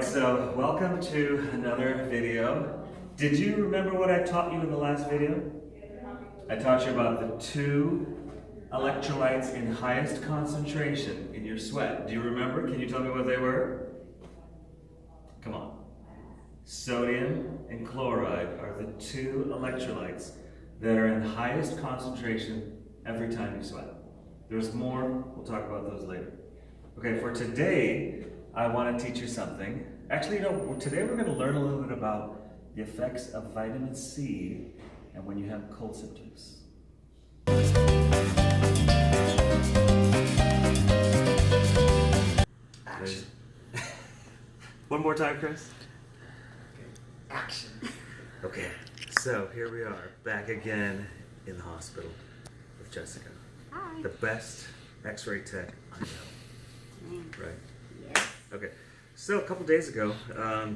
Alright, so welcome to another video. Did you remember what I taught you in the last video? I taught you about the two electrolytes in highest concentration in your sweat. Do you remember? Can you tell me what they were? Come on. Sodium and chloride are the two electrolytes that are in highest concentration every time you sweat. There's more, we'll talk about those later. Okay, for today, I want to teach you something. Actually, today we're going to learn a little bit about the effects of vitamin C and when you have cold symptoms. Action. One more time, Chris. Okay. Action. Okay, so here we are, back again in the hospital with Jessica. Hi. The best x-ray tech I know. Right? Yes. Okay, so a couple days ago,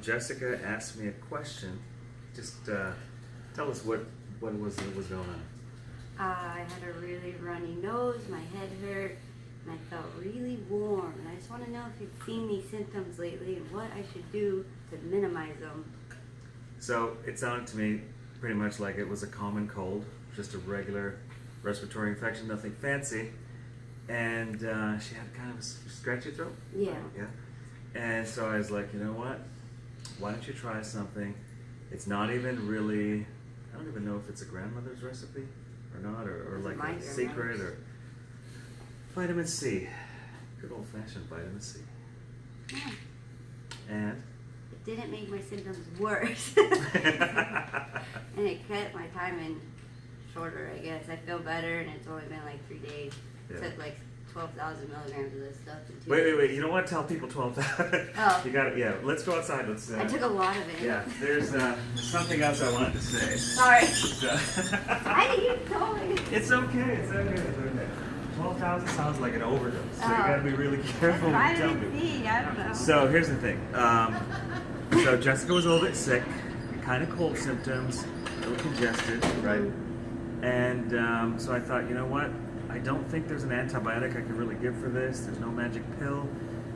Jessica asked me a question. Just tell us what was going on. I had a really runny nose, my head hurt, and I felt really warm. And I just want to know if you've seen these symptoms lately and what I should do to minimize them. So it sounded to me pretty much like it was a common cold, just a regular respiratory infection, nothing fancy. And she had kind of a scratchy throat. Yeah. Yeah. And so I was like, you know what? Why don't you try something? It's not even really, I don't even know if it's a grandmother's recipe or not, or like a secret, or vitamin C. Good old fashioned vitamin C. Yeah. And? It didn't make my symptoms worse. And it cut my time in shorter, I guess. I feel better, and it's only been like 3 days. Yeah. Took like 12,000 milligrams of this stuff in 2 Wait, days. you don't want to tell people 12,000. Oh. You got it, yeah. Let's go outside. Let's. I took a lot of it. Yeah, there's something else I wanted to say. Sorry. So, Why did you tell me? it's okay, it's okay. 12,000 sounds like an overdose, so you gotta be really careful when you tell Vitamin me. C, I don't know. So here's the thing. So Jessica was a little bit sick, kind of cold symptoms, a little congested, right? And so I thought, you know what? I don't think there's an antibiotic I can really give for this. There's no magic pill.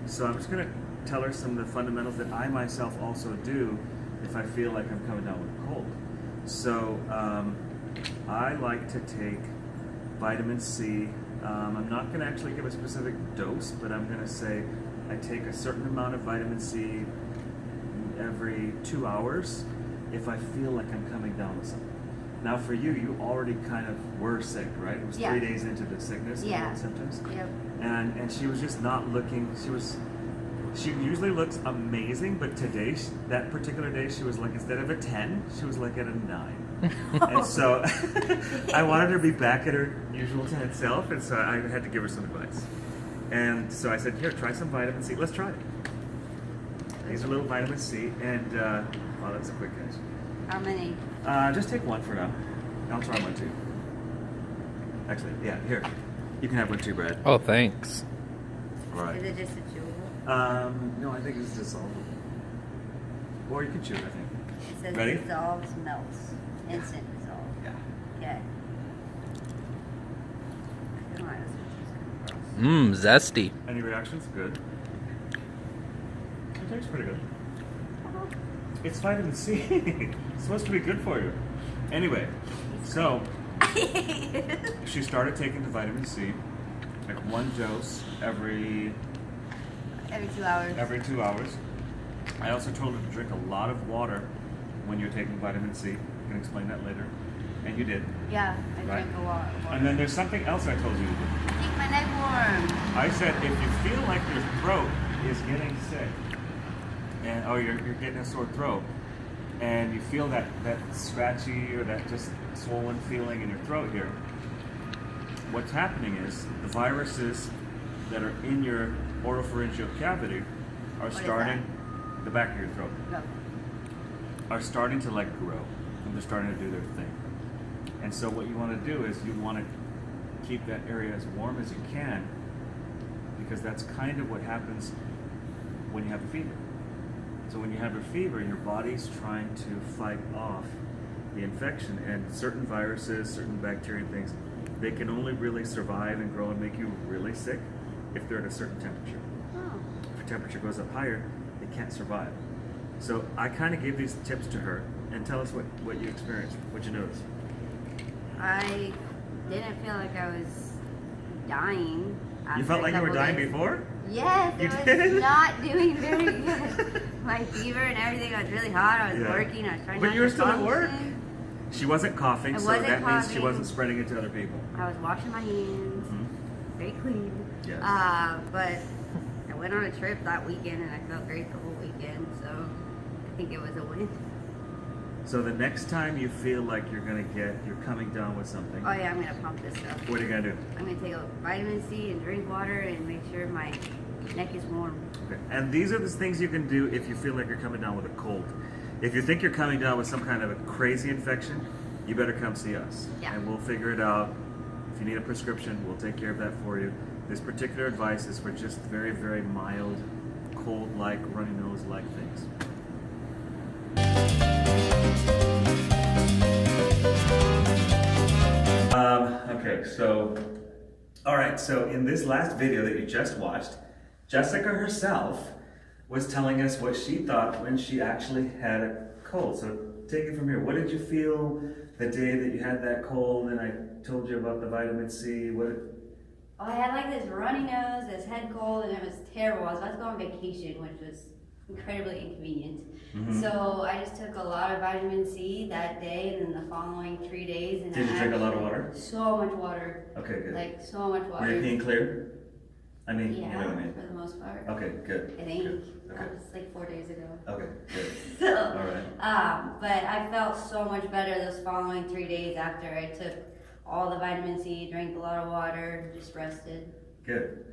So I'm just gonna tell her some of the fundamentals that I myself also do if I feel like I'm coming down with a cold. So I like to take vitamin C. I'm not going to actually give a specific dose, but I'm going to say I take a certain amount of vitamin C every 2 hours if I feel like I'm coming down with something. Now for you, you already kind of were sick, right? It was 3 days into the sickness, Yeah. the symptoms. Yep. And she was just not looking, she usually looks amazing, but today, that particular day, she was like, instead of a 10, she was like at a 9. And so I wanted her to be back at her usual 10 self, and so I had to give her some advice. And so I said, here, try some vitamin C. Let's try it. These are little vitamin C, and wow, that's a quick catch. How many? Just take one for now. I'll try one too. Actually, yeah, here. You can have one too, Brad. Oh, thanks. All right. Is it just a chewable? No, I think it's dissolvable. Or you can chew it, I think. It says Ready? dissolves, melts. Instant dissolve. Yeah. Okay. I feel like this is gross. Zesty. Any reactions? Good. It tastes pretty good. It's vitamin C. It's supposed to be good for you. Anyway, so she started taking the vitamin C, like one dose every 2 hours. every 2 hours. I also told her to drink a lot of water when you're taking vitamin C. I can explain that later. And you did. Yeah, I Right. drink a lot of water. And then there's something else I told you to do. Keep my neck warm. I said if you feel like your throat is getting sick, and you're getting a sore throat, and you feel that scratchy or that just swollen feeling in your throat here, what's happening is the viruses that are in your oropharyngeal cavity are is starting, the back of your throat, No. are starting to like grow, and they're starting to do their thing. And so what you want to do is you want to keep that area as warm as you can, because that's kind of what happens when you have a fever. So when you have a fever, your body's trying to fight off the infection, and certain viruses, certain bacteria and things, they can only really survive and grow and make you really sick if they're at a certain temperature. Oh. If your temperature goes up higher, they can't survive. So I kind of gave these tips to her, and tell us what you experienced, what you noticed. I didn't feel like I was dying. You felt after a like you were couple dying days. before? Yes, You it was did? not doing very good. My fever and everything, I was really hot. I was Yeah. working. I was trying But not you were to still at work. function. She wasn't coughing, I so wasn't that means she coughing. wasn't spreading it to other people. I was washing my hands, very clean. Yes. But I went on a trip that weekend and I felt great the whole weekend, so I think it was a win. So the next time you feel like you're coming down with something, Oh yeah, I'm gonna pump this stuff. what are you gonna do? I'm gonna take a vitamin C and drink water and make sure my neck is warm. Okay. And these are the things you can do if you feel like you're coming down with a cold. If you think you're coming down with some kind of a crazy infection, you better come see us. Yeah. And we'll figure it out. If you need a prescription, we'll take care of that for you. This particular advice is for just very, very mild, cold-like, runny nose-like things. Okay, so, all right, so in this last video that you just watched, Jessica herself was telling us what she thought when she actually had a cold. So take it from here. What did you feel the day that you had that cold and I told you about the vitamin C? Oh, I had like this runny nose, this head cold, and it was terrible. I was about to go on vacation, which was incredibly inconvenient. Mhm. So I just took a lot of vitamin C that day and then the following 3 days. And Did you drink a lot of water? So much water. Okay, good. Like so much water. Were you peeing clear? I mean, Yeah, you know what I mean. for the most part. Okay, good. I think. Good. Okay. That was like 4 days ago. Okay, good. So, All right. but I felt so much better those following 3 days after I took all the vitamin C, drank a lot of water, just rested. Good.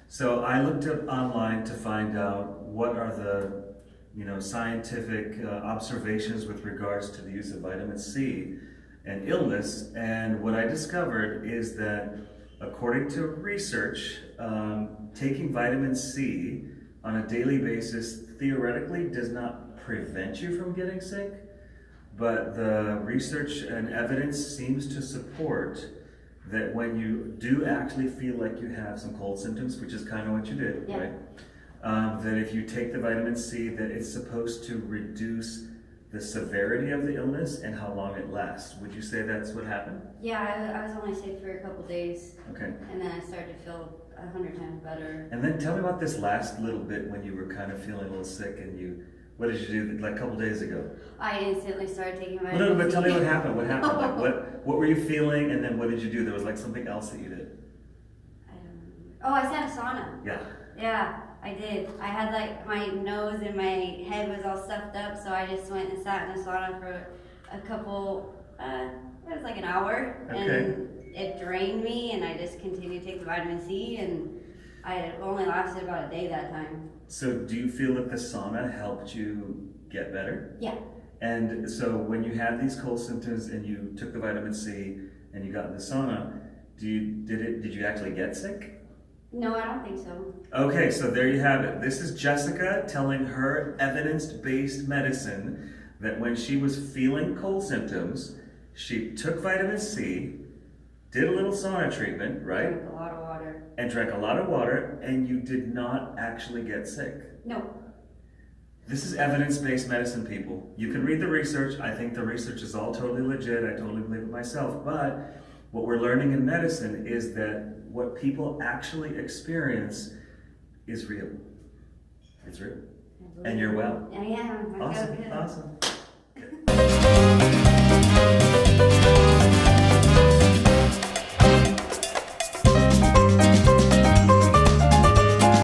So I looked up online to find out what are the scientific observations with regards to the use of vitamin C and illness, and what I discovered is that according to research, taking vitamin C on a daily basis theoretically does not prevent you from getting sick, but the research and evidence seems to support that when you do actually feel like you have some cold symptoms, which is kind of what you did, Yeah. right? That if you take the vitamin C, that it's supposed to reduce the severity of the illness and how long it lasts. Would you say that's what happened? Yeah, I was only sick for a couple days, Okay. and then I started to feel 100 times better. And then tell me about this last little bit when you were kind of feeling a little sick and what did you do like a couple days ago? I instantly started taking vitamin No, but C. tell me what happened. What happened? Like what were you feeling and then what did you do? There was like something else that you did. I don't remember. Oh, I sat in a sauna. Yeah. Yeah, I did. I had like my nose and my head was all stuffed up, so I just went and sat in a sauna for a couple, it was like an hour. Okay. And it drained me, and I just continued to take the vitamin C, and I only lasted about a day that time. So do you feel that the sauna helped you get better? Yeah. And so when you had these cold symptoms and you took the vitamin C and you got in the sauna, did you actually get sick? No, I don't think so. Okay, so there you have it. This is Jessica telling her evidence-based medicine that when she was feeling cold symptoms, she took vitamin C, did a little sauna treatment, right? Drank a lot of water. And drank a lot of water, and you did not actually get sick. No. This is evidence-based medicine, people. You can read the research. I think the research is all totally legit. I totally believe it myself. But what we're learning in medicine is that what people actually experience is real. It's real. And you're well. I am. I feel Awesome, good. awesome.